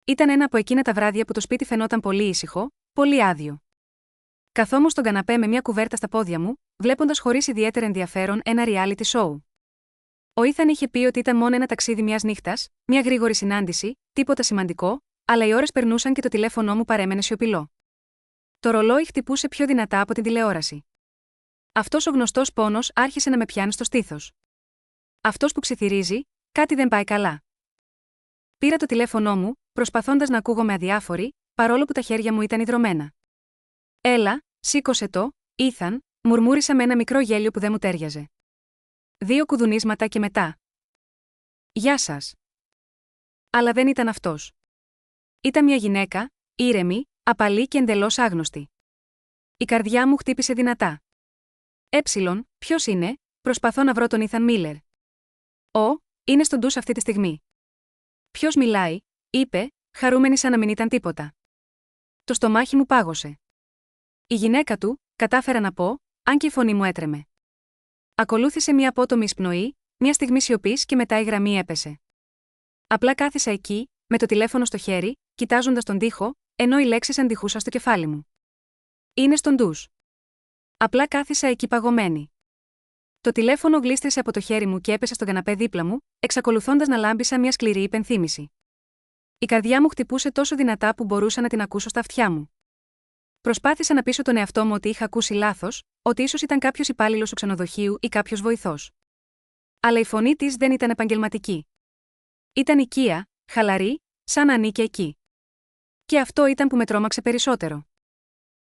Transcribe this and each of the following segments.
Ήταν ένα από εκείνα τα βράδια που το σπίτι φαινόταν πολύ ήσυχο, πολύ άδειο. Καθόμουν στον καναπέ με μια κουβέρτα στα πόδια μου, βλέποντας χωρίς ιδιαίτερο ενδιαφέρον ένα reality show. Ο Ήθαν είχε πει ότι ήταν μόνο ένα ταξίδι μιας νύχτας, μια γρήγορη συνάντηση, τίποτα σημαντικό, αλλά οι ώρες περνούσαν και το τηλέφωνό μου παρέμενε σιωπηλό. Το ρολόι χτυπούσε πιο δυνατά από την τηλεόραση. Αυτός ο γνωστός πόνος άρχισε να με πιάνει στο στήθος. Αυτός που ψιθυρίζει, κάτι δεν πάει καλά. Πήρα το τηλέφωνό μου, προσπαθώντας να ακούγομαι αδιάφορη, παρόλο που τα χέρια μου ήταν ιδρωμένα. Έλα, σήκωσε το, Ήθαν, μουρμούρισα με ένα μικρό γέλιο που δεν μου τέριαζε. 2 κουδουνίσματα και μετά. Γεια σας. Αλλά δεν ήταν αυτός. Ήταν μια γυναίκα, ήρεμη, απαλή και εντελώς άγνωστη. Η καρδιά μου χτύπησε δυνατά. Ποιος είναι, προσπαθώ να βρω τον Ήθαν Μίλερ. Είναι στον ντους αυτή τη στιγμή. Ποιος μιλάει, είπε, χαρούμενη σαν να μην ήταν τίποτα. Το στομάχι μου πάγωσε. Η γυναίκα του, κατάφερα να πω, αν και η φωνή μου έτρεμε. Ακολούθησε μια απότομη εισπνοή, μια στιγμή σιωπής και μετά η γραμμή έπεσε. Απλά κάθισα εκεί, με το τηλέφωνο στο χέρι, κοιτάζοντας τον τοίχο, ενώ οι λέξεις αντιχούσαν στο κεφάλι μου. Είναι στον ντους. Απλά κάθισα εκεί παγωμένη. Το τηλέφωνο γλίστρισε από το χέρι μου και έπεσε στον καναπέ δίπλα μου, εξακολουθώντας να λάμπει σαν μια σκληρή υπενθύμηση. Η καρδιά μου χτυπούσε τόσο δυνατά που μπορούσα να την ακούσω στα αυτιά μου. Προσπάθησα να πείσω τον εαυτό μου ότι είχα ακούσει λάθος, ότι ίσως ήταν κάποιος υπάλληλος του ξενοδοχείου ή κάποιος βοηθός. Αλλά η φωνή της δεν ήταν επαγγελματική. Ήταν οικία, χαλαρή, σαν να ανήκε εκεί. Και αυτό ήταν που με τρόμαξε περισσότερο.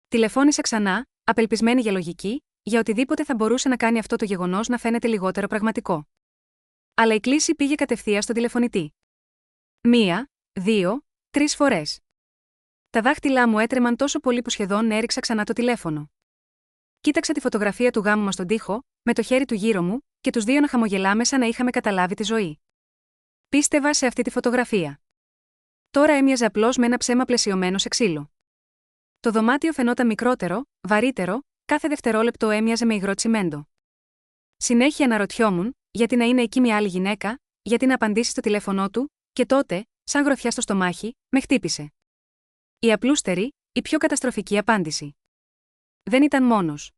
Τηλεφώνησα ξανά, απελπισμένη για λογική, για οτιδήποτε θα μπορούσε να κάνει αυτό το γεγονός να φαίνεται λιγότερο πραγματικό. Αλλά η κλήση πήγε κατευθείαν στον τηλεφωνητή. 1, 2, 3 φορές. Τα δάχτυλά μου έτρεμαν τόσο πολύ που σχεδόν έριξα ξανά το τηλέφωνο. Κοίταξα τη φωτογραφία του γάμου μας στον τοίχο, με το χέρι του γύρω μου, και τους δύο να χαμογελάμε σαν να είχαμε καταλάβει τη ζωή. Πίστευα σε αυτή τη φωτογραφία. Τώρα έμοιαζε απλώς με ένα ψέμα πλαισιωμένο σε ξύλο. Το δωμάτιο φαινόταν μικρότερο, βαρύτερο, κάθε δευτερόλεπτο έμοιαζε με υγρό τσιμέντο. Συνέχεια αναρωτιόμουν, γιατί να είναι εκεί μια άλλη γυναίκα, γιατί να απαντήσει στο τηλέφωνό του, και τότε, σαν γροθιά στο στομάχι, με χτύπησε. Η απλούστερη, η πιο καταστροφική απάντηση. Δεν ήταν μόνος.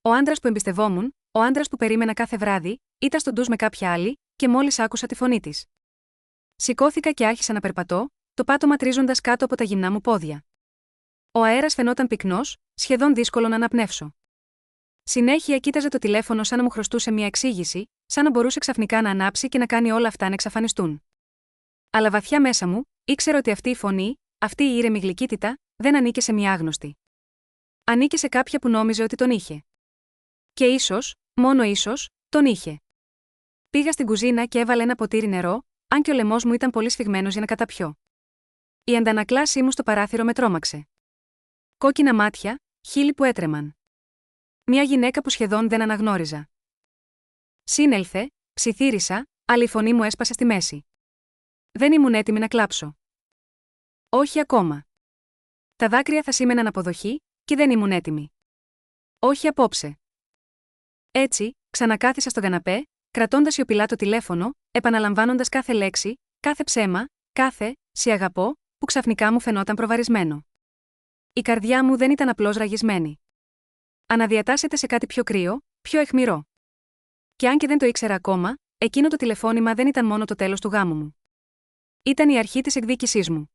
Ο άντρας που εμπιστευόμουν, ο άντρας που περίμενα κάθε βράδυ, ήταν στον ντους με κάποια άλλη, και μόλις άκουσα τη φωνή της. Σηκώθηκα και άρχισα να περπατώ, το πάτωμα τρίζοντας κάτω από τα γυμνά μου πόδια. Ο αέρας φαινόταν πυκνός, σχεδόν δύσκολο να αναπνεύσω. Συνέχεια κοίταζε το τηλέφωνο σαν να μου χρωστούσε μια εξήγηση, σαν να μπορούσε ξαφνικά να ανάψει και να κάνει όλα αυτά να εξαφανιστούν. Αλλά βαθιά μέσα μου, ήξερα ότι αυτή η φωνή, αυτή η ήρεμη γλυκύτητα, δεν ανήκε σε μια άγνωστη. Ανήκε σε κάποια που νόμιζε ότι τον είχε. Και ίσως, μόνο ίσως, τον είχε. Πήγα στην κουζίνα και έβαλε ένα ποτήρι νερό, αν και ο λαιμός μου ήταν πολύ σφιγμένος για να καταπιώ. Η αντανακλάσή μου στο παράθυρο με τρόμαξε. Κόκκινα μάτια, χείλη που έτρεμαν. Μια γυναίκα που σχεδόν δεν αναγνώριζα. Σύνελθε, ψιθύρισα, αλλά η φωνή μου έσπασε στη μέση. Δεν ήμουν έτοιμη να κλάψω. Όχι ακόμα. Τα δάκρυα θα σήμαιναν αποδοχή, και δεν ήμουν έτοιμη. Όχι απόψε. Έτσι, ξανακάθισα στον καναπέ, κρατώντας σιωπηλά το τηλέφωνο, επαναλαμβάνοντας κάθε λέξη, κάθε ψέμα, κάθε «σε αγαπώ», που ξαφνικά μου φαινόταν προβαρισμένο. Η καρδιά μου δεν ήταν απλώς ραγισμένη. Αναδιατάσσεται σε κάτι πιο κρύο, πιο αιχμηρό. Και αν και δεν το ήξερα ακόμα, εκείνο το τηλεφώνημα δεν ήταν μόνο το τέλος του γάμου μου. Ήταν η αρχή της εκδίκησής μου.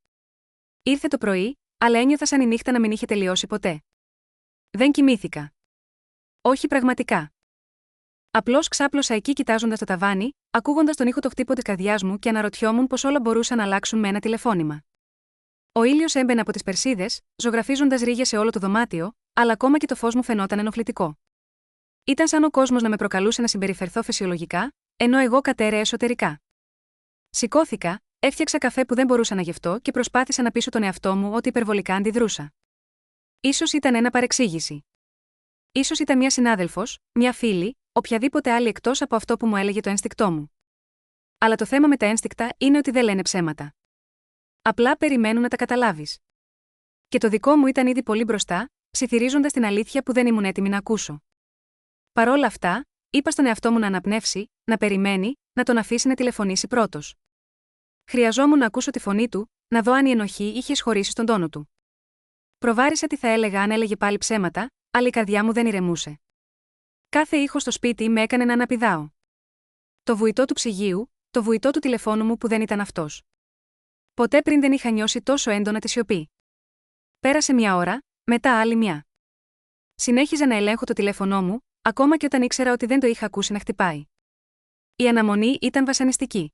Ήρθε το πρωί, αλλά ένιωθα σαν η νύχτα να μην είχε τελειώσει ποτέ. Δεν κοιμήθηκα. Όχι πραγματικά. Απλώς ξάπλωσα εκεί κοιτάζοντας το ταβάνι, ακούγοντας τον ήχο το χτύπο της καρδιάς μου και αναρωτιόμουν πώς όλα μπορούσαν να αλλάξουν με ένα τηλεφώνημα. Ο ήλιος έμπαινε από τις περσίδες, ζωγραφίζοντας ρίγες σε όλο το δωμάτιο, αλλά ακόμα και το φως μου φαινόταν ενοχλητικό. Ήταν σαν ο κόσμος να με προκαλούσε να συμπεριφερθώ φυσιολογικά, ενώ εγώ κατέρεα εσωτερικά. Σηκώθηκα, έφτιαξα καφέ που δεν μπορούσα να γευτώ και προσπάθησα να πείσω τον εαυτό μου ότι υπερβολικά αντιδρούσα. Ίσως ήταν ένα παρεξήγηση. Ίσως ήταν μια συνάδελφος, μια φίλη, οποιαδήποτε άλλη εκτός από αυτό που μου έλεγε το ένστικτό μου. Αλλά το θέμα με τα ένστικτα είναι ότι δεν λένε ψέματα. Απλά περιμένουν να τα καταλάβεις. Και το δικό μου ήταν ήδη πολύ μπροστά, ψιθυρίζοντας την αλήθεια που δεν ήμουν έτοιμη να ακούσω. Παρόλα αυτά, είπα στον εαυτό μου να αναπνεύσει, να περιμένει, να τον αφήσει να τηλεφωνήσει πρώτος. Χρειαζόμουν να ακούσω τη φωνή του, να δω αν η ενοχή είχε εισχωρήσει στον τόνο του. Προβάρισα τι θα έλεγα αν έλεγε πάλι ψέματα, αλλά η καρδιά μου δεν ηρεμούσε. Κάθε ήχο στο σπίτι με έκανε να αναπηδάω. Το βουητό του ψυγείου, το βουητό του τηλεφώνου μου που δεν ήταν αυτός. Ποτέ πριν δεν είχα νιώσει τόσο έντονα τη σιωπή. Πέρασε μια ώρα, μετά άλλη μια. Συνέχιζα να ελέγχω το τηλέφωνό μου, ακόμα και όταν ήξερα ότι δεν το είχα ακούσει να χτυπάει. Η αναμονή ήταν βασανιστική.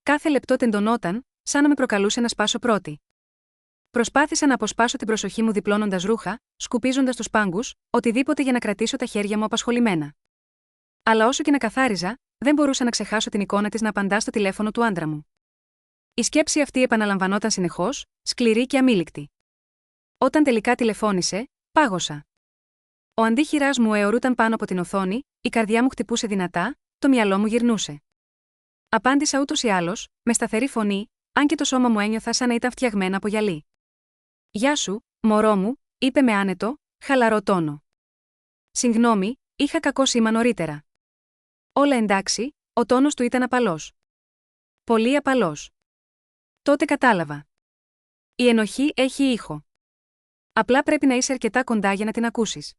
Κάθε λεπτό τεντωνόταν, σαν να με προκαλούσε να σπάσω πρώτη. Προσπάθησα να αποσπάσω την προσοχή μου διπλώνοντας ρούχα, σκουπίζοντας τους πάγκους, οτιδήποτε για να κρατήσω τα χέρια μου απασχολημένα. Αλλά όσο και να καθάριζα, δεν μπορούσα να ξεχάσω την εικόνα της να απαντά στο τηλέφωνο του άντρα μου. Η σκέψη αυτή επαναλαμβανόταν συνεχώς, σκληρή και αμήλικτη. Όταν τελικά τηλεφώνησε, πάγωσα. Ο αντίχειράς μου αιωρούταν πάνω από την οθόνη, η καρδιά μου χτυπούσε δυνατά, το μυαλό μου γυρνούσε. Απάντησα ούτως ή άλλως, με σταθερή φωνή, αν και το σώμα μου ένιωθα σαν να ήταν φτιαγμένα από γυαλί. «Γεια σου, μωρό μου», είπε με άνετο, χαλαρό τόνο. «Συγγνώμη, είχα κακό σήμα νωρίτερα». «Όλα εντάξει», ο τόνος του ήταν απαλός. Πολύ απαλός. Τότε κατάλαβα. Η ενοχή έχει ήχο. Απλά πρέπει να είσαι αρκετά κοντά για να την ακούσεις.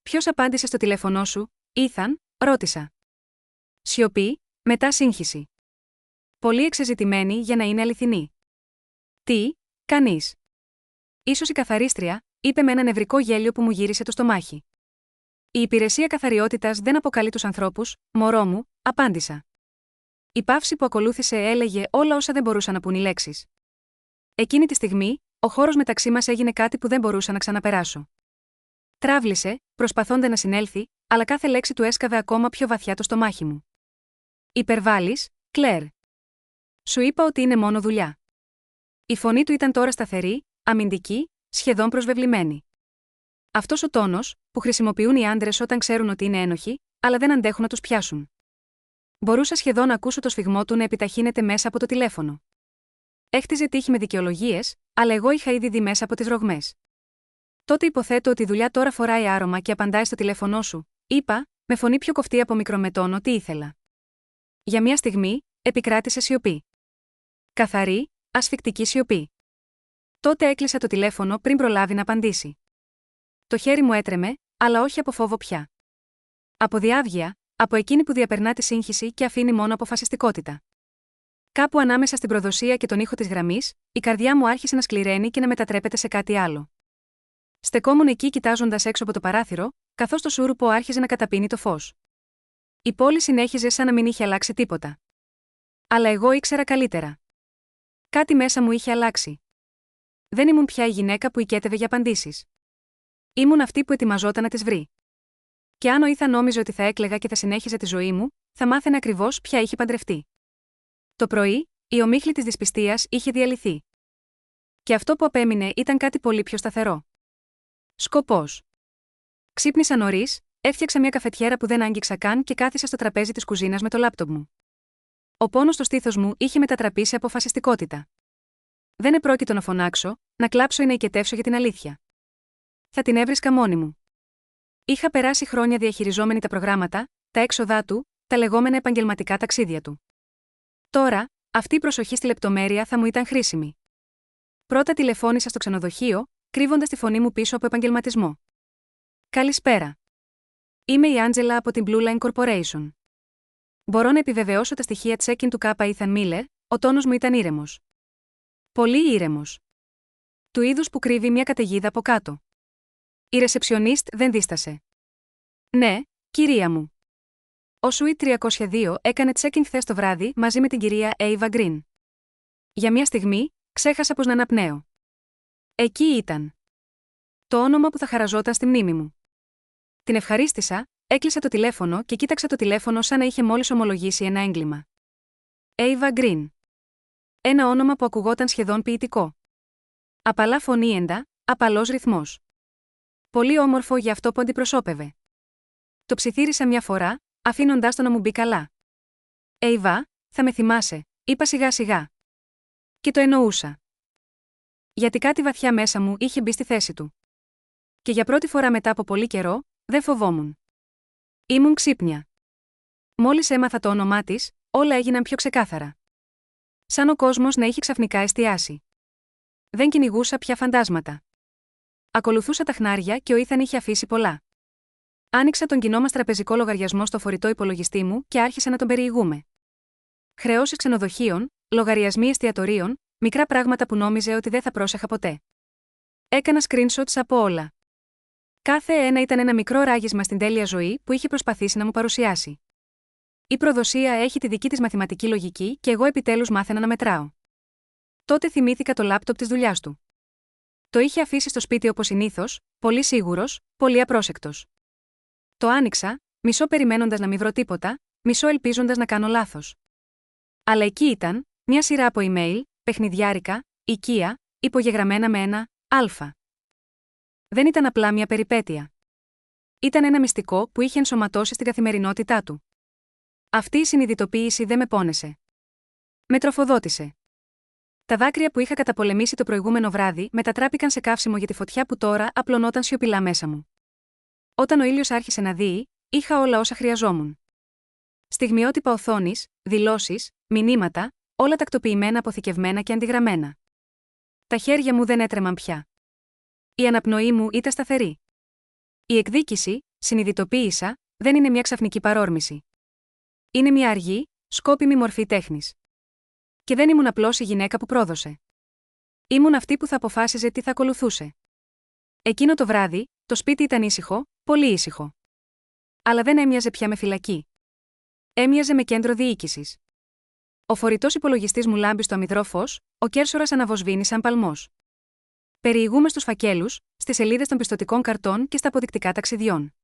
«Ποιος απάντησε στο τηλέφωνό σου, Ήθαν?» ρώτησα. Σιωπή, μετά σύγχυση. Πολύ εξεζητημένη για να είναι αληθινή. «Τι, κανείς». «Ίσως η καθαρίστρια», είπε με ένα νευρικό γέλιο που μου γύρισε το στομάχι. «Η υπηρεσία καθαριότητας δεν αποκαλεί τους ανθρώπους, μωρό μου», απάντησα. Η παύση που ακολούθησε έλεγε όλα όσα δεν μπορούσαν να πουν οι λέξεις. Εκείνη τη στιγμή, ο χώρος μεταξύ μας έγινε κάτι που δεν μπορούσα να ξαναπεράσω. Τράβλησε, προσπαθώντας να συνέλθει, αλλά κάθε λέξη του έσκαβε ακόμα πιο βαθιά το στομάχι μου. «Υπερβάλλεις, Κλέρ. Σου είπα ότι είναι μόνο δουλειά». Η φωνή του ήταν τώρα σταθερή, αμυντική, σχεδόν προσβεβλημένη. Αυτός ο τόνος, που χρησιμοποιούν οι άντρες όταν ξέρουν ότι είναι ένοχοι, αλλά δεν αντέχουν να τους πιάσουν. Μπορούσα σχεδόν να ακούσω το σφιγμό του να επιταχύνεται μέσα από το τηλέφωνο. Έχτιζε τύχη με δικαιολογίες, αλλά εγώ είχα ήδη δει μέσα από τις ρογμές. «Τότε υποθέτω ότι η δουλειά τώρα φοράει άρωμα και απαντάει στο τηλέφωνό σου», είπα, με φωνή πιο κοφτή από μικρομετόνο τι ήθελα. Για μια στιγμή, επικράτησε σιωπή. Καθαρή, ασφικτική σιωπή. Τότε έκλεισα το τηλέφωνο πριν προλάβει να απαντήσει. Το χέρι μου έτρεμε, αλλά όχι από φόβο πια. Από διάβγεια, από εκείνη που διαπερνά τη σύγχυση και αφήνει μόνο αποφασιστικότητα. Κάπου ανάμεσα στην προδοσία και τον ήχο της γραμμής, η καρδιά μου άρχισε να σκληραίνει και να μετατρέπεται σε κάτι άλλο. Στεκόμουν εκεί κοιτάζοντας έξω από το παράθυρο, καθώς το σούρουπο άρχιζε να καταπίνει το φως. Η πόλη συνέχιζε σαν να μην είχε αλλάξει τίποτα. Αλλά εγώ ήξερα καλύτερα. Κάτι μέσα μου είχε αλλάξει. Δεν ήμουν πια η γυναίκα που οικέτευε για απαντήσεις. Ήμουν αυτή που ετοιμαζόταν να τις βρει. Και αν ο Ήθαν νόμιζε ότι θα έκλαιγα και θα συνέχιζε τη ζωή μου, θα μάθαινε ακριβώς ποια είχε παντρευτεί. Το πρωί, η ομίχλη της δυσπιστίας είχε διαλυθεί. Και αυτό που απέμεινε ήταν κάτι πολύ πιο σταθερό. Σκοπός. Ξύπνησα νωρίς, έφτιαξα μια καφετιέρα που δεν άγγιξα καν και κάθισα στο τραπέζι της κουζίνας με το λάπτοπ μου. Ο πόνος στο στήθος μου είχε μετατραπεί σε αποφασιστικότητα. Δεν επρόκειτο να φωνάξω, να κλάψω ή να οικετεύσω για την αλήθεια. Θα την έβρισκα μόνη μου. Είχα περάσει χρόνια διαχειριζόμενη τα προγράμματα, τα έξοδά του, τα λεγόμενα επαγγελματικά ταξίδια του. Τώρα, αυτή η προσοχή στη λεπτομέρεια θα μου ήταν χρήσιμη. Πρώτα τηλεφώνησα στο ξενοδοχείο, κρύβοντας τη φωνή μου πίσω από επαγγελματισμό. «Καλησπέρα. Είμαι η Άντζελα από την Blue Line Corporation. Μπορώ να επιβεβαιώσω τα στοιχεία check-in του Κάπα Ethan Miller», ο τόνος μου ήταν ήρεμος. Πολύ ήρεμος. Του είδους που κρύβει μια καταιγίδα από κάτω. Η ρεσεψιονίστ δεν δίστασε. «Ναι, κυρία μου. Ο Suite 302 έκανε check-in χθες το βράδυ μαζί με την κυρία Ava Green». Για μια στιγμή, ξέχασα πως να αναπνέω. Εκεί ήταν. Το όνομα που θα χαραζόταν στη μνήμη μου. Την ευχαρίστησα, έκλεισα το τηλέφωνο και κοίταξα το τηλέφωνο σαν να είχε μόλις ομολογήσει ένα έγκλημα. Ava Green. Ένα όνομα που ακουγόταν σχεδόν ποιητικό. Απαλά φωνήεντα, απαλός ρυθμός. Πολύ όμορφο για αυτό που αντιπροσώπευε. Το ψιθύρισα μια φορά, αφήνοντάς το να μου μπει καλά. «Ava, θα με θυμάσαι», είπα σιγά σιγά. Και το εννοούσα. Γιατί κάτι βαθιά μέσα μου είχε μπει στη θέση του. Και για πρώτη φορά μετά από πολύ καιρό, δεν φοβόμουν. Ήμουν ξύπνια. Μόλις έμαθα το όνομά της, όλα έγιναν πιο ξεκάθαρα. Σαν ο κόσμος να είχε ξαφνικά εστιάσει. Δεν κυνηγούσα πια φαντάσματα. Ακολουθούσα τα χνάρια και ο Ήθαν είχε αφήσει πολλά. Άνοιξα τον κοινό μας τραπεζικό λογαριασμό στο φορητό υπολογιστή μου και άρχισα να τον περιηγούμε. Χρεώσεις ξενοδοχείων, λογαριασμοί εστιατορίων, μικρά πράγματα που νόμιζε ότι δεν θα πρόσεχα ποτέ. Έκανα screenshots από όλα. Κάθε ένα ήταν ένα μικρό ράγισμα στην τέλεια ζωή που είχε προσπαθήσει να μου παρουσιάσει. Η προδοσία έχει τη δική της μαθηματική λογική και εγώ επιτέλους μάθαινα να μετράω. Τότε θυμήθηκα το λάπτοπ της δουλειάς του. Το είχε αφήσει στο σπίτι όπως συνήθως, πολύ σίγουρος, πολύ απρόσεκτος. Το άνοιξα, μισό περιμένοντας να μην βρω τίποτα, μισό ελπίζοντας να κάνω λάθος. Αλλά εκεί ήταν, μια σειρά από email, παιχνιδιάρικα, οικεία, υπογεγραμμένα με ένα Α. Δεν ήταν απλά μια περιπέτεια. Ήταν ένα μυστικό που είχε ενσωματώσει στην καθημερινότητά του. Αυτή η συνειδητοποίηση δεν με πόνεσε. Με τροφοδότησε. Τα δάκρυα που είχα καταπολεμήσει το προηγούμενο βράδυ μετατράπηκαν σε καύσιμο για τη φωτιά που τώρα απλωνόταν σιωπηλά μέσα μου. Όταν ο ήλιος άρχισε να δύει, είχα όλα όσα χρειαζόμουν. Στιγμιότυπα οθόνης, δηλώσεις, μηνύματα, όλα τακτοποιημένα, αποθηκευμένα και αντιγραμμένα. Τα χέρια μου δεν έτρεμαν πια. Η αναπνοή μου ήταν σταθερή. Η εκδίκηση, συνειδητοποίησα, δεν είναι μια ξαφνική παρόρμηση. Είναι μια αργή, σκόπιμη μορφή τέχνης. Και δεν ήμουν απλώς η γυναίκα που πρόδωσε. Ήμουν αυτή που θα αποφάσιζε τι θα ακολουθούσε. Εκείνο το βράδυ, το σπίτι ήταν ήσυχο, πολύ ήσυχο. Αλλά δεν έμοιαζε πια με φυλακή. Έμοιαζε με κέντρο διοίκησης. Ο φορητός υπολογιστής μου λάμπει στο αμυδρό φως, ο κέρσορας αναβοσβήνει σαν παλμός. Περιηγούμε στους φακέλους, στις σελίδες των πιστωτικών καρτών και στα αποδεικτικά ταξιδιών.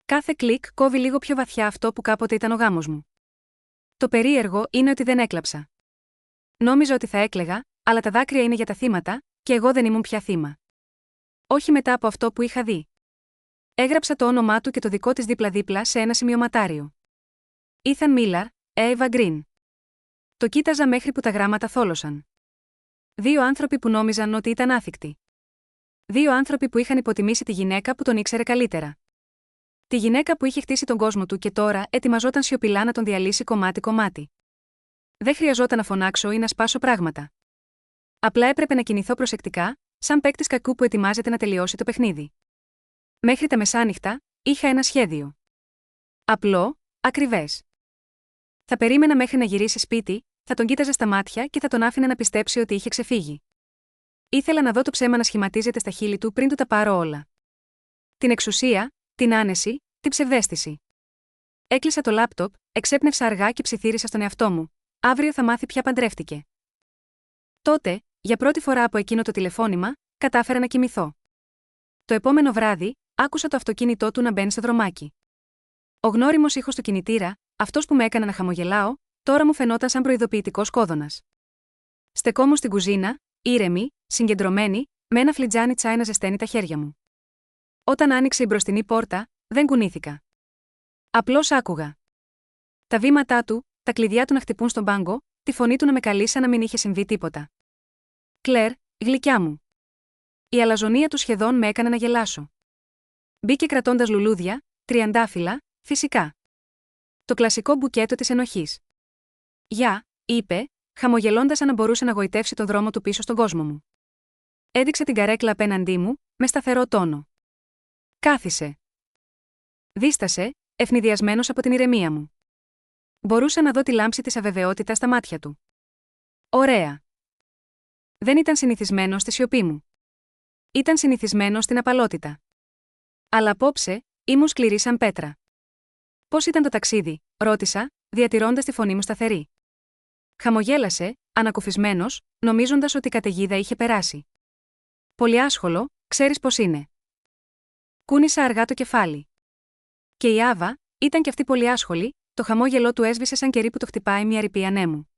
Κάθε κλικ κόβει λίγο πιο βαθιά αυτό που κάποτε ήταν ο γάμος μου. Το περίεργο είναι ότι δεν έκλαψα. Νόμιζα ότι θα έκλαιγα, αλλά τα δάκρυα είναι για τα θύματα, και εγώ δεν ήμουν πια θύμα. Όχι μετά από αυτό που είχα δει. Έγραψα το όνομά του και το δικό της δίπλα-δίπλα σε ένα σημειωματάριο. Ήθαν Μίλαρ, Εύα Γκριν. Το κοίταζα μέχρι που τα γράμματα θόλωσαν. Δύο άνθρωποι που νόμιζαν ότι ήταν άθικτοι. Δύο άνθρωποι που είχαν υποτιμήσει τη γυναίκα που τον ήξερε καλύτερα. Τη γυναίκα που είχε χτίσει τον κόσμο του και τώρα ετοιμαζόταν σιωπηλά να τον διαλύσει κομμάτι-κομμάτι. Δεν χρειαζόταν να φωνάξω ή να σπάσω πράγματα. Απλά έπρεπε να κινηθώ προσεκτικά, σαν παίκτης κακού που ετοιμάζεται να τελειώσει το παιχνίδι. Μέχρι τα μεσάνυχτα, είχα ένα σχέδιο. Απλό, ακριβές. Θα περίμενα μέχρι να γυρίσει σπίτι, θα τον κοίταζα στα μάτια και θα τον άφηνα να πιστέψει ότι είχε ξεφύγει. Ήθελα να δω το ψέμα να σχηματίζεται στα χείλη του πριν του τα πάρω όλα. Την εξουσία, την άνεση, την ψευδαίσθηση. Έκλεισα το λάπτοπ, εξέπνευσα αργά και ψιθύρισα στον εαυτό μου. Αύριο θα μάθει ποια παντρεύτηκε. Τότε, για πρώτη φορά από εκείνο το τηλεφώνημα, κατάφερα να κοιμηθώ. Το επόμενο βράδυ, άκουσα το αυτοκίνητό του να μπαίνει στο δρομάκι. Ο γνώριμος ήχος του κινητήρα, αυτός που με έκανε να χαμογελάω, τώρα μου φαινόταν σαν προειδοποιητικός κόδωνας. Στεκόμουν στην κουζίνα, ήρεμη, συγκεντρωμένη, με ένα φλιτζάνι τσάι να ζεσταίνει τα χέρια μου. Όταν άνοιξε η μπροστινή πόρτα, δεν κουνήθηκα. Απλώς άκουγα. Τα βήματά του, τα κλειδιά του να χτυπούν στον πάγκο, τη φωνή του να με καλεί σαν να μην είχε συμβεί τίποτα. «Κλέρ, γλυκιά μου». Η αλαζονία του σχεδόν με έκανε να γελάσω. Μπήκε κρατώντας λουλούδια, τριαντάφυλλα, φυσικά. Το κλασικό μπουκέτο της ενοχής. «Γεια», είπε, χαμογελώντας σαν να μπορούσε να γοητεύσει το δρόμο του πίσω στον κόσμο μου. Έδειξε την καρέκλα απέναντί μου, με σταθερό τόνο. Κάθισε. Δίστασε, ευνηδιασμένος από την ηρεμία μου. Μπορούσα να δω τη λάμψη της αβεβαιότητας στα μάτια του. Ωραία. Δεν ήταν συνηθισμένος στη σιωπή μου. Ήταν συνηθισμένος στην απαλότητα. Αλλά απόψε, ήμουν σκληρή σαν πέτρα. «Πώς ήταν το ταξίδι?» ρώτησα, διατηρώντας τη φωνή μου σταθερή. Χαμογέλασε, ανακουφισμένος, νομίζοντας ότι η καταιγίδα είχε περάσει. «Πολύ άσχολο, ξέρεις πώς είναι». Κούνησα αργά το κεφάλι. Και η Άβα, ήταν κι αυτή πολύ άσχολη, το χαμόγελό του έσβησε σαν κερί που το χτυπάει μια ρηπή ανέμου.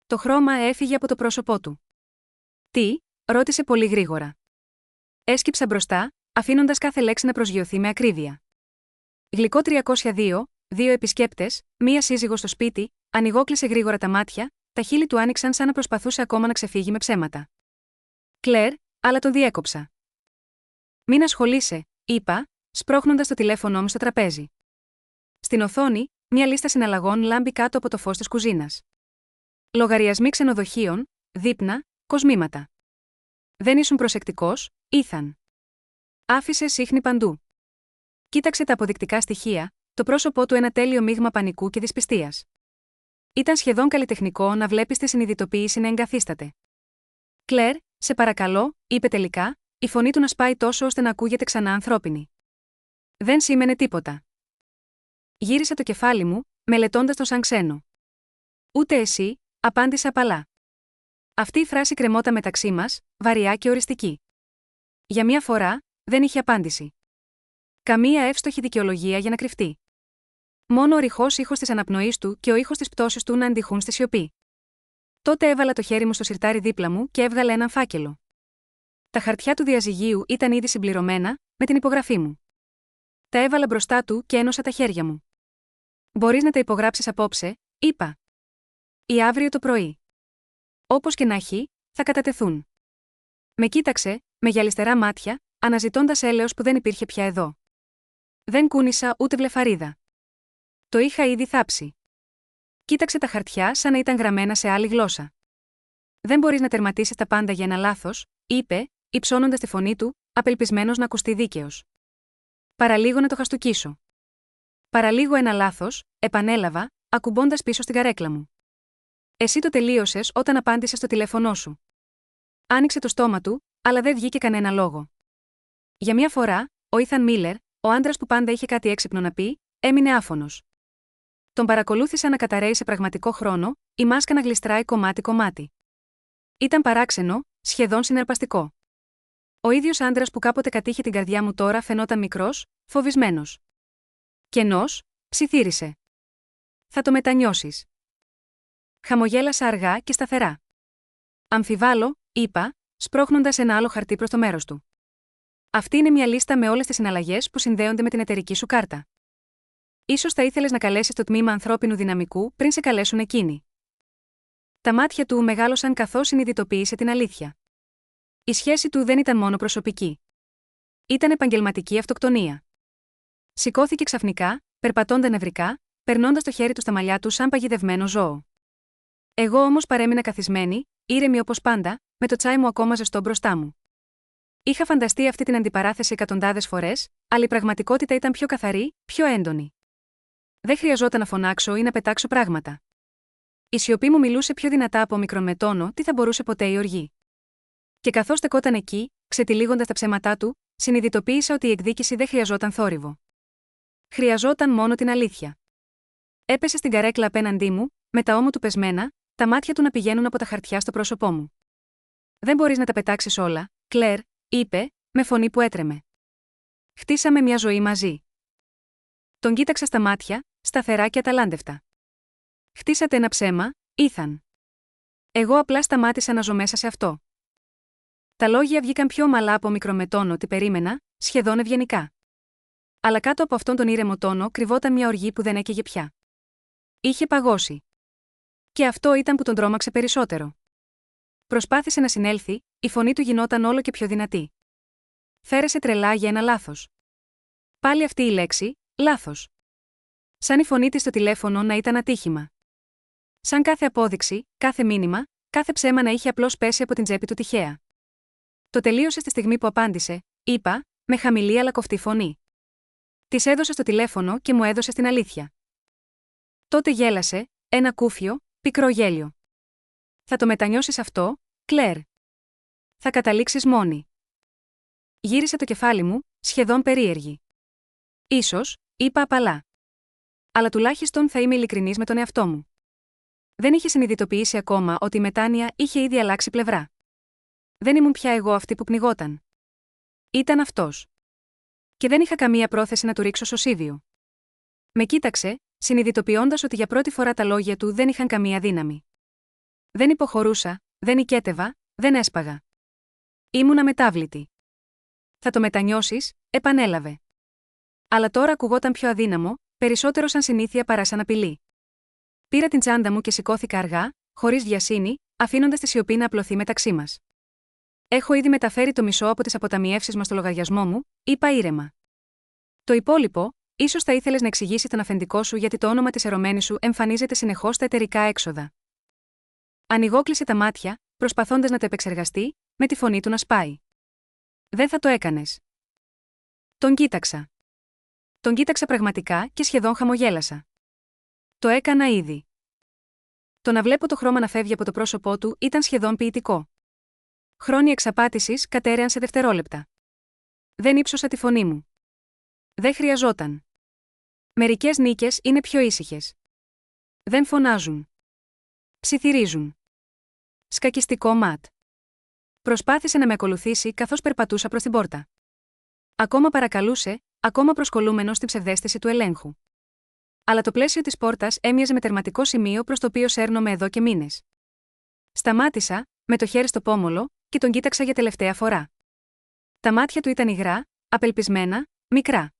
Το χρώμα έφυγε από το πρόσωπό του. «Τι?» ρώτησε πολύ γρήγορα. Έσκυψα μπροστά, αφήνοντας κάθε λέξη να προσγειωθεί με ακρίβεια. Γλυκό 302, δύο επισκέπτες, μία σύζυγος στο σπίτι, ανοιγόκλεισε γρήγορα τα μάτια, τα χείλη του άνοιξαν σαν να προσπαθούσε ακόμα να ξεφύγει με ψέματα. «Κλέρ», αλλά τον διέκοψα. «Μην ασχολείσαι», είπα, σπρώχνοντας το τηλέφωνό μου στο τραπέζι. Στην οθόνη, μια λίστα συναλλαγών λάμπει κάτω από το φως της κουζίνας. Λογαριασμοί ξενοδοχείων, δείπνα, κοσμήματα. Δεν ήσουν προσεκτικός, Ήθαν. Άφησες ίχνη παντού. Κοίταξε τα αποδεικτικά στοιχεία, το πρόσωπό του ένα τέλειο μείγμα πανικού και δυσπιστίας. Ήταν σχεδόν καλλιτεχνικό να βλέπεις τη συνειδητοποίηση να εγκαθίσταται. Κλέρ, σε παρακαλώ, είπε τελικά, η φωνή του να σπάει τόσο ώστε να ακούγεται ξανά ανθρώπινη. Δεν σήμαινε τίποτα. Γύρισα το κεφάλι μου, μελετώντας το σαν ξένο. Ούτε εσύ, απάντησα απαλά. Αυτή η φράση κρεμόταν μεταξύ μας, βαριά και οριστική. Για μία φορά, δεν είχε απάντηση. Καμία εύστοχη δικαιολογία για να κρυφτεί. Μόνο ο ρηχός ήχος της αναπνοής του και ο ήχος της πτώσης του να αντιχούν στη σιωπή. Τότε έβαλα το χέρι μου στο σιρτάρι δίπλα μου και έβγαλε έναν φάκελο. Τα χαρτιά του διαζυγίου ήταν ήδη συμπληρωμένα, με την υπογραφή μου. Τα έβαλα μπροστά του και ένωσα τα χέρια μου. Μπορείς να τα υπογράψεις απόψε, είπα. Ή αύριο το πρωί. Όπως και να έχει, θα κατατεθούν. Με κοίταξε, με γυαλιστερά μάτια, αναζητώντας έλεος που δεν υπήρχε πια εδώ. Δεν κούνησα ούτε βλεφαρίδα. Το είχα ήδη θάψει. Κοίταξε τα χαρτιά σαν να ήταν γραμμένα σε άλλη γλώσσα. Δεν μπορείς να τερματίσεις τα πάντα για ένα λάθος, είπε, υψώνοντας τη φωνή του, απελπισμένος να ακουστεί δίκαιος. Παραλίγο να το χαστούκίσω. Παραλίγο ένα λάθος, επανέλαβα, ακουμπώντας πίσω στην καρέκλα μου. Εσύ το τελείωσες όταν απάντησες στο τηλέφωνό σου. Άνοιξε το στόμα του, αλλά δεν βγήκε κανένα λόγο. Για μια φορά, ο Ήθαν Μίλερ, ο άντρας που πάντα είχε κάτι έξυπνο να πει, έμεινε άφωνος. Τον παρακολούθησα να καταραίει σε πραγματικό χρόνο, η μάσκα να γλιστράει κομμάτι-κομμάτι. Ήταν παράξενο, σχεδόν συναρπαστικό. Ο ίδιος άντρας που κάποτε κατήχε την καρδιά μου τώρα φαινόταν μικρός, φοβισμένος. Κενός, ψιθύρισε. Θα το μετανιώσεις. Χαμογέλασα αργά και σταθερά. Αμφιβάλλω, είπα, σπρώχνοντας ένα άλλο χαρτί προς το μέρος του. Αυτή είναι μια λίστα με όλες τις συναλλαγές που συνδέονται με την εταιρική σου κάρτα. Ίσως θα ήθελες να καλέσεις το τμήμα ανθρώπινου δυναμικού πριν σε καλέσουν εκείνοι. Τα μάτια του μεγάλωσαν καθώς συνειδητοποίησε την αλήθεια. Η σχέση του δεν ήταν μόνο προσωπική. Ήταν επαγγελματική αυτοκτονία. Σηκώθηκε ξαφνικά, περπατώντα νευρικά, περνώντας το χέρι του στα μαλλιά του σαν παγιδευμένο ζώο. Εγώ όμως παρέμεινα καθισμένη, ήρεμη όπως πάντα, με το τσάι μου ακόμα ζεστό μπροστά μου. Είχα φανταστεί αυτή την αντιπαράθεση εκατοντάδες φορές, αλλά η πραγματικότητα ήταν πιο καθαρή, πιο έντονη. Δεν χρειαζόταν να φωνάξω ή να πετάξω πράγματα. Η σιωπή μου μιλούσε πιο δυνατά από μικρόν με τόνο τι θα μπορούσε ποτέ η οργή. Και καθώς στεκόταν εκεί, ξετυλίγοντας τα ψέματά του, συνειδητοποίησα ότι η εκδίκηση δεν χρειαζόταν θόρυβο. Χρειαζόταν μόνο την αλήθεια. Έπεσε στην καρέκλα απέναντί μου, με τα ώμου του πεσμένα, τα μάτια του να πηγαίνουν από τα χαρτιά στο πρόσωπό μου. Δεν μπορείς να τα πετάξεις όλα, Κλέρ, είπε, με φωνή που έτρεμε. Χτίσαμε μια ζωή μαζί. Τον κοίταξα στα μάτια, σταθερά και αταλάντευτα. Χτίσατε ένα ψέμα, Ήθαν. Εγώ απλά σταμάτησα να ζω μέσα σε αυτό. Τα λόγια βγήκαν πιο ομαλά από μικρομετόνο ότι περίμενα, σχεδόν ευγενικά. Αλλά κάτω από αυτόν τον ήρεμο τόνο κρυβόταν μια οργή που δεν έκαιγε πια. Είχε παγώσει. Και αυτό ήταν που τον τρόμαξε περισσότερο. Προσπάθησε να συνέλθει, η φωνή του γινόταν όλο και πιο δυνατή. Φέρεσε τρελά για ένα λάθος. Πάλι αυτή η λέξη, λάθος. Σαν η φωνή της στο τηλέφωνο να ήταν ατύχημα. Σαν κάθε απόδειξη, κάθε μήνυμα, κάθε ψέμα να είχε απλώς πέσει από την τσέπη του τυχαία. Το τελείωσε στη στιγμή που απάντησε, είπα, με χαμηλή αλλά κοφτή φωνή. Της έδωσε στο τηλέφωνο και μου έδωσε την αλήθεια. Τότε γέλασε, ένα κούφιο, πικρό γέλιο. Θα το μετανιώσεις αυτό, Κλέρ. Θα καταλήξεις μόνη. Γύρισε το κεφάλι μου, σχεδόν περίεργη. Ίσως, είπα απαλά. Αλλά τουλάχιστον θα είμαι ειλικρινής με τον εαυτό μου. Δεν είχε συνειδητοποιήσει ακόμα ότι η μετάνοια είχε ήδη αλλάξει πλευρά. Δεν ήμουν πια εγώ αυτή που πνιγόταν. Ήταν αυτός. Και δεν είχα καμία πρόθεση να του ρίξω σωσίβιο. Με κοίταξε, συνειδητοποιώντας ότι για πρώτη φορά τα λόγια του δεν είχαν καμία δύναμη. Δεν υποχωρούσα, δεν οικέτευα, δεν έσπαγα. Ήμουν αμετάβλητη. Θα το μετανιώσεις, επανέλαβε. Αλλά τώρα ακουγόταν πιο αδύναμο, περισσότερο σαν συνήθεια παρά σαν απειλή. Πήρα την τσάντα μου και σηκώθηκα αργά, χωρίς βιασύνη, αφήνοντας τη σιωπή να απλωθεί μεταξύ μας. Έχω ήδη μεταφέρει το μισό από τις αποταμιεύσεις μας στο λογαριασμό μου, είπα ήρεμα. Το υπόλοιπο, ίσως θα ήθελες να εξηγήσεις τον αφεντικό σου γιατί το όνομα της ερωμένης σου εμφανίζεται συνεχώς στα εταιρικά έξοδα. Ανοιγόκλεισε τα μάτια, προσπαθώντας να το επεξεργαστεί, με τη φωνή του να σπάει. Δεν θα το έκανες. Τον κοίταξα. Τον κοίταξα πραγματικά και σχεδόν χαμογέλασα. Το έκανα ήδη. Το να βλέπω το χρώμα να φεύγει από το πρόσωπό του ήταν σχεδόν ποιητικό. Χρόνοι εξαπάτησης κατέρεαν σε δευτερόλεπτα. Δεν ύψωσα τη φωνή μου. Δεν χρειαζόταν. Μερικές νίκες είναι πιο ήσυχες. Δεν φωνάζουν. Ψιθυρίζουν. Σκακιστικό ματ. Προσπάθησε να με ακολουθήσει καθώς περπατούσα προς την πόρτα. Ακόμα παρακαλούσε, ακόμα προσκολούμενος στην ψευδαίσθηση του ελέγχου. Αλλά το πλαίσιο της πόρτας έμοιαζε με τερματικό σημείο προς το οποίο σέρνομαι εδώ και μήνες. Σταμάτησα, με το χέρι στο πόμολο, και τον κοίταξα για τελευταία φορά. Τα μάτια του ήταν υγρά, απελπισμένα, μικρά.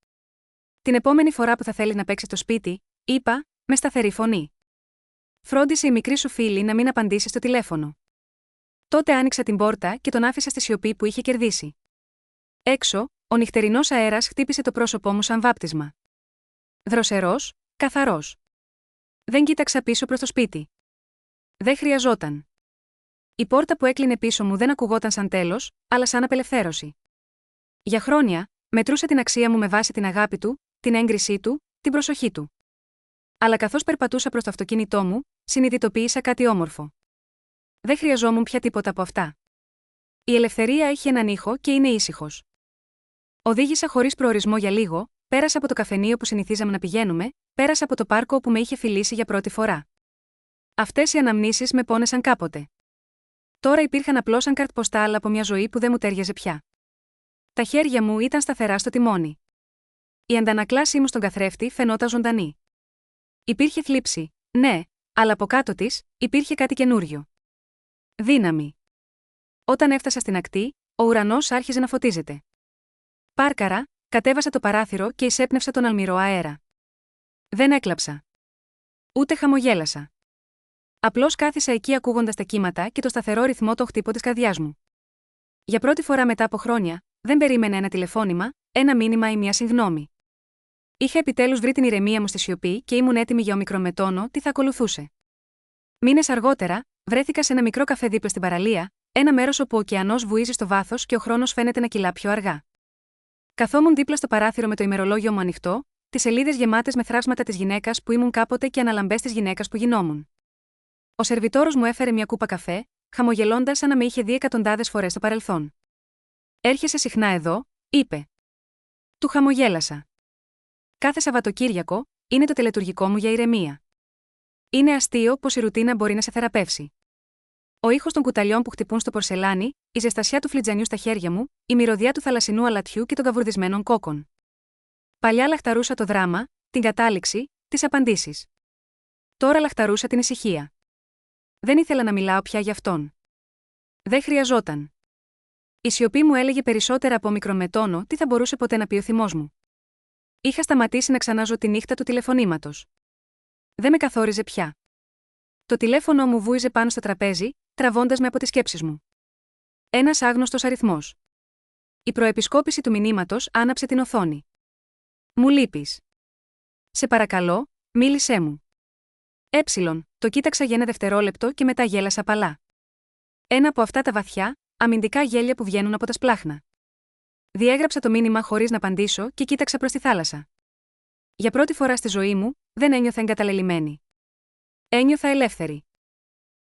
Την επόμενη φορά που θα θέλει να παίξει στο σπίτι, είπα, με σταθερή φωνή. Φρόντισε η μικρή σου φίλη να μην απαντήσει στο τηλέφωνο. Τότε άνοιξα την πόρτα και τον άφησα στη σιωπή που είχε κερδίσει. Έξω, ο νυχτερινός αέρας χτύπησε το πρόσωπό μου σαν βάπτισμα. Δροσερός, καθαρός. Δεν κοίταξα πίσω προς το σπίτι. Δεν χρειαζόταν. Η πόρτα που έκλεινε πίσω μου δεν ακουγόταν σαν τέλος, αλλά σαν απελευθέρωση. Για χρόνια, μετρούσα την αξία μου με βάση την αγάπη του, την έγκρισή του, την προσοχή του. Αλλά καθώς περπατούσα προς το αυτοκίνητό μου, συνειδητοποίησα κάτι όμορφο. Δεν χρειαζόμουν πια τίποτα από αυτά. Η ελευθερία έχει έναν ήχο και είναι ήσυχος. Οδήγησα χωρίς προορισμό για λίγο, πέρασα από το καφενείο που συνηθίζαμε να πηγαίνουμε, πέρασα από το πάρκο που με είχε φιλήσει για πρώτη φορά. Αυτές οι αναμνήσεις με πόνεσαν κάποτε. Τώρα υπήρχαν απλώς σαν καρτποστάλ από μια ζωή που δεν μου τέριαζε πια. Τα χέρια μου ήταν σταθερά στο τιμόνι. Η αντανακλάσή μου στον καθρέφτη φαινόταν ζωντανή. Υπήρχε θλίψη, ναι, αλλά από κάτω της υπήρχε κάτι καινούριο. Δύναμη. Όταν έφτασα στην ακτή, ο ουρανός άρχιζε να φωτίζεται. Πάρκαρα, κατέβασα το παράθυρο και εισέπνευσα τον αλμυρό αέρα. Δεν έκλαψα. Ούτε χαμογέλασα. Απλώς κάθισα εκεί ακούγοντας τα κύματα και το σταθερό ρυθμό το χτύπο της καρδιάς μου. Για πρώτη φορά μετά από χρόνια, δεν περίμενα ένα τηλεφώνημα, ένα μήνυμα ή μια συγγνώμη. Είχα επιτέλους βρει την ηρεμία μου στη σιωπή και ήμουν έτοιμη για ομικρομετώνω τι θα ακολουθούσε. Μήνες αργότερα, βρέθηκα σε ένα μικρό καφέ δίπλα στην παραλία, ένα μέρος όπου ο ωκεανός βουίζει στο βάθος και ο χρόνος φαίνεται να κυλά πιο αργά. Καθόμουν δίπλα στο παράθυρο με το ημερολόγιο μου ανοιχτό, τις σελίδες γεμάτες με θράσματα της γυναίκας που ήμουν κάποτε και αναλαμπές της γυναίκας που γινόμουν. Ο σερβιτόρος μου έφερε μια κούπα καφέ, χαμογελώντας σαν να με είχε δει εκατοντάδες φορές στο παρελθόν. Έρχεσαι συχνά εδώ, είπε. Του χαμογέλασα. Κάθε Σαββατοκύριακο, είναι το τελετουργικό μου για ηρεμία. Είναι αστείο πως η ρουτίνα μπορεί να σε θεραπεύσει. Ο ήχος των κουταλιών που χτυπούν στο πορσελάνι, η ζεστασιά του φλιτζανιού στα χέρια μου, η μυρωδιά του θαλασσινού αλατιού και των καβουρδισμένων κόκκων. Παλιά λαχταρούσα το δράμα, την κατάληξη, τις απαντήσεις. Τώρα λαχταρούσα την ησυχία. Δεν ήθελα να μιλάω πια για αυτόν. Δεν χρειαζόταν. Η σιωπή μου έλεγε περισσότερα από μικρομετώνω τι θα μπορούσε ποτέ να πει ο θυμός μου. Είχα σταματήσει να ξανάζω τη νύχτα του τηλεφωνήματος. Δεν με καθόριζε πια. Το τηλέφωνο μου βούιζε πάνω στο τραπέζι, τραβώντας με από τις σκέψεις μου. Ένας άγνωστος αριθμός. Η προεπισκόπηση του μηνύματος άναψε την οθόνη. Μου λείπεις. Σε παρακαλώ, μίλησέ μου. Το κοίταξα για ένα δευτερόλεπτο και μετά γέλασα απαλά. Ένα από αυτά τα βαθιά, αμυντικά γέλια που βγαίνουν από τα σπλάχνα. Διέγραψα το μήνυμα χωρίς να απαντήσω και κοίταξα προς τη θάλασσα. Για πρώτη φορά στη ζωή μου, δεν ένιωθα εγκαταλελειμμένη. Ένιωθα ελεύθερη.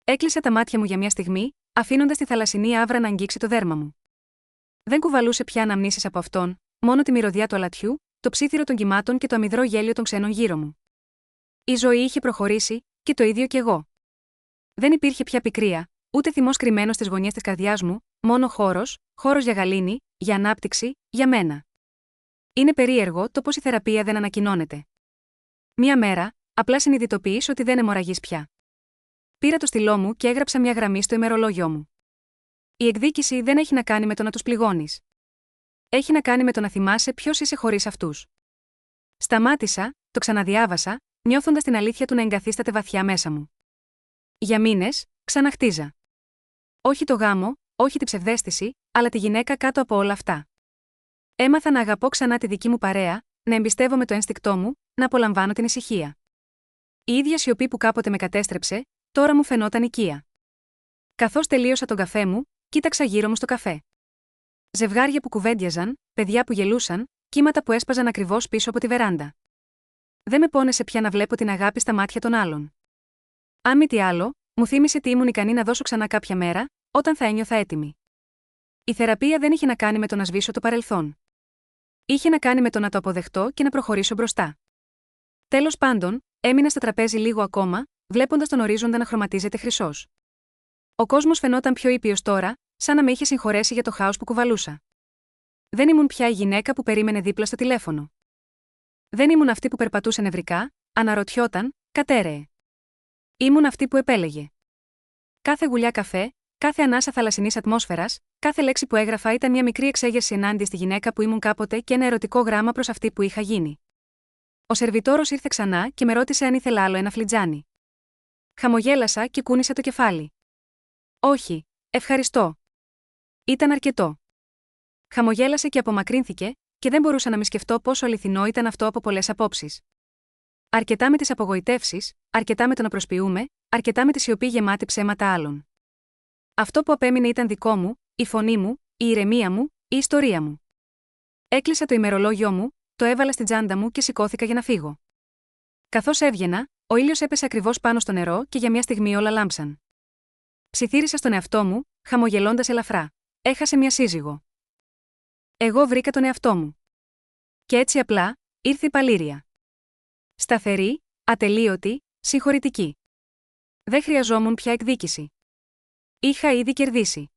Έκλεισα τα μάτια μου για μια στιγμή, αφήνοντας τη θαλασσινή άβρα να αγγίξει το δέρμα μου. Δεν κουβαλούσε πια αναμνήσεις από αυτόν, μόνο τη μυρωδιά του αλατιού, το ψίθυρο των κυμάτων και το αμυδρό γέλιο των ξένων γύρω μου. Η ζωή είχε προχωρήσει, και το ίδιο κι εγώ. Δεν υπήρχε πια πικρία, ούτε θυμός κρυμμένος στις γωνιές της καρδιάς μου, μόνο χώρος για γαλήνη, για ανάπτυξη, για μένα. Είναι περίεργο το πως η θεραπεία δεν ανακοινώνεται. Μια μέρα, απλά συνειδητοποιείς ότι δεν αιμορραγείς πια. Πήρα το στυλό μου και έγραψα μια γραμμή στο ημερολόγιο μου. Η εκδίκηση δεν έχει να κάνει με το να τους πληγώνεις. Έχει να κάνει με το να θυμάσαι ποιος είσαι χωρίς αυτούς. Σταμάτησα, το ξαναδιάβασα, νιώθοντας την αλήθεια του να εγκαθίσταται βαθιά μέσα μου. Για μήνες, ξαναχτίζα. Όχι το γάμο, όχι την ψευδαίσθηση, αλλά τη γυναίκα κάτω από όλα αυτά. Έμαθα να αγαπώ ξανά τη δική μου παρέα, να εμπιστεύομαι το ένστικτό μου, να απολαμβάνω την ησυχία. Η ίδια σιωπή που κάποτε με κατέστρεψε, τώρα μου φαινόταν οικία. Καθώς τελείωσα τον καφέ μου, κοίταξα γύρω μου στο καφέ. Ζευγάρια που κουβέντιαζαν, παιδιά που γελούσαν, κύματα που έσπαζαν ακριβώς πίσω από τη βεράντα. Δεν με πόνεσε πια να βλέπω την αγάπη στα μάτια των άλλων. Αν μη τι άλλο, μου θύμισε τι ήμουν ικανή να δώσω ξανά κάποια μέρα, όταν θα ένιωθα έτοιμη. Η θεραπεία δεν είχε να κάνει με το να σβήσω το παρελθόν. Είχε να κάνει με το να το αποδεχτώ και να προχωρήσω μπροστά. Τέλος πάντων, έμεινα στο τραπέζι λίγο ακόμα, βλέποντας τον ορίζοντα να χρωματίζεται χρυσός. Ο κόσμος φαινόταν πιο ήπιος τώρα, σαν να με είχε συγχωρέσει για το χάος που κουβαλούσα. Δεν ήμουν πια η γυναίκα που περίμενε δίπλα στο τηλέφωνο. Δεν ήμουν αυτή που περπατούσε νευρικά, αναρωτιόταν, κατέρεε. Ήμουν αυτή που επέλεγε. Κάθε γουλιά καφέ, κάθε ανάσα θαλασσινής ατμόσφαιρας, κάθε λέξη που έγραφα ήταν μια μικρή εξέγερση ενάντια στη γυναίκα που ήμουν κάποτε και ένα ερωτικό γράμμα προς αυτή που είχα γίνει. Ο σερβιτόρος ήρθε ξανά και με ρώτησε αν ήθελα άλλο ένα φλιτζάνι. Χαμογέλασα και κούνησα το κεφάλι. Όχι, ευχαριστώ. Ήταν αρκετό. Χαμογέλασε και απομακρύνθηκε, και δεν μπορούσα να μη σκεφτώ πόσο αληθινό ήταν αυτό από πολλές απόψεις. Αρκετά με τις απογοητεύσεις, αρκετά με το να προσποιούμε, αρκετά με τη σιωπή γεμάτη ψέματα άλλων. Αυτό που απέμεινε ήταν δικό μου, η φωνή μου, η ηρεμία μου, η ιστορία μου. Έκλεισα το ημερολόγιο μου, το έβαλα στην τσάντα μου και σηκώθηκα για να φύγω. Καθώς έβγαινα, ο ήλιος έπεσε ακριβώς πάνω στο νερό και για μια στιγμή όλα λάμψαν. Ψιθύρισα στον εαυτό μου, χαμογελώντας ελαφρά. Έχασε μια σύζυγο. Εγώ βρήκα τον εαυτό μου. Και έτσι απλά, ήρθε η παλήρια. Σταθερή, ατελείωτη, συγχωρητική. Δεν χρειαζόμουν πια εκδίκηση. Είχα ήδη κερδίσει.